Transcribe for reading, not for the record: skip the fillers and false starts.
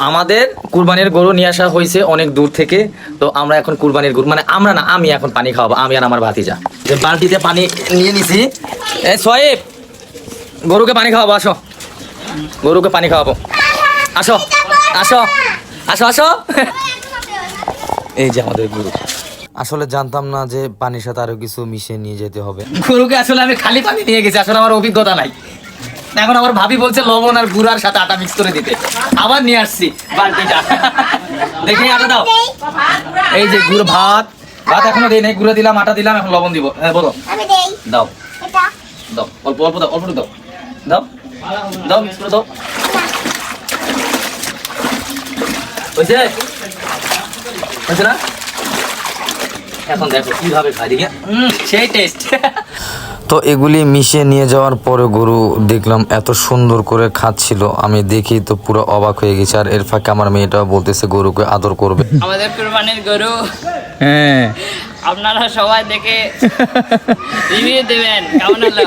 আমাদের কুরবানির গরু নিয়ে আসা হয়েছে অনেক দূর থেকে। তো আমরা এখন কুরবানির গরু মানে আমরা না, আমি এখন পানি খাওয়াবো, আমি আর আমার ভাতিজা। যে বালতিতে পানি নিয়ে নিছি। এই সোয়েব, গরুকে পানি খাওয়াবো, আসো। গরুকে পানি খাওয়াবো, আসো আসো আসো আসো। এই যে আমাদের গরু। আসলে জানতাম না যে পানির সাথে আরো কিছু মিশিয়ে নিয়ে যেতে হবে। গরুকে আসলে আমি খালি পানি নিয়ে গেছি, আসলে আমার অভিজ্ঞতা নাই। এখন আমার ভাবি বলছে লবণ আর গুড়ার সাথে আটা মিক্স করে দিতে, আবার নিয়ে আসছি বালতিটা। দেখে আটা দাও। এই যে গুড়, ভাত এখনো দেই নাই, গুঁড়ো দিলাম, আটা দিলাম, এখন লবণ দিব। হ্যাঁ বলো। দাও দাও, অল্প অল্প দাও, অল্প দাও, দাও দাও, মিক্স করে দাও। হয়েছে হয়েছে না? এখন দেখো কিভাবে খাই, দেখে সেই টেস্ট। তো এগুলি মিশিয়ে নিয়ে যাওয়ার পরে গরু দেখলাম এত সুন্দর করে খাচ্ছিল, আমি দেখি তো পুরো অবাক হয়ে গেছি। আর এর ফাঁকে আমার মেয়েটাও বলতেছে গরুকে আদর করবে। আমাদের কুরবানির গরু, হ্যাঁ আপনারা সবাই দেখে রিভিউ দেবেন কেমন হলো।